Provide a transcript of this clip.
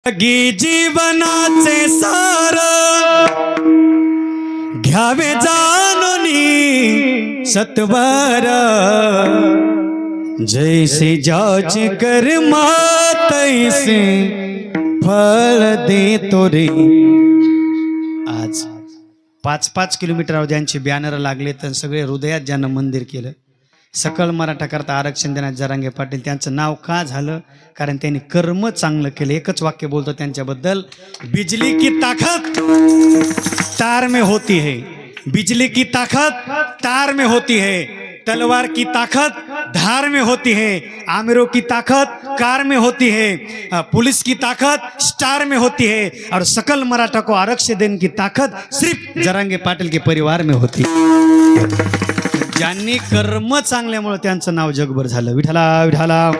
गी जीवनाचे सार घ्यावे जाणूनी सत्वर जैसे ज्याचे कर्मा तैसे फळ देतो रे। आज 5-5 किलोमीटरवर ज्यांचे बॅनर लागले तर सगळे हृदयात ज्यांना मंदिर केलं, सकल मराठा करता आरक्षण देण्यात जरांगे पाटील त्यांचं नाव का झालं? कारण त्यांनी कर्म चांगलं केलं। एकच वाक्य बोलतो त्यांच्याबद्दल, बिजली की ताकत तार में होती है, बिजली की ताकत तार में होती है, तलवार की ताकत धार में होती है, आमिरों की ताकत कार में होती है, पुलिस की ताकत स्टार में होती है, और सकल मराठा को आरक्षण देने की ताकत सिर्फ जरांगे पाटील के परिवार में होती। ज्यांनी कर्म चांगल्यामुळे त्यांचं नाव जगभर झालं। विठ्ठला विठ्ठला।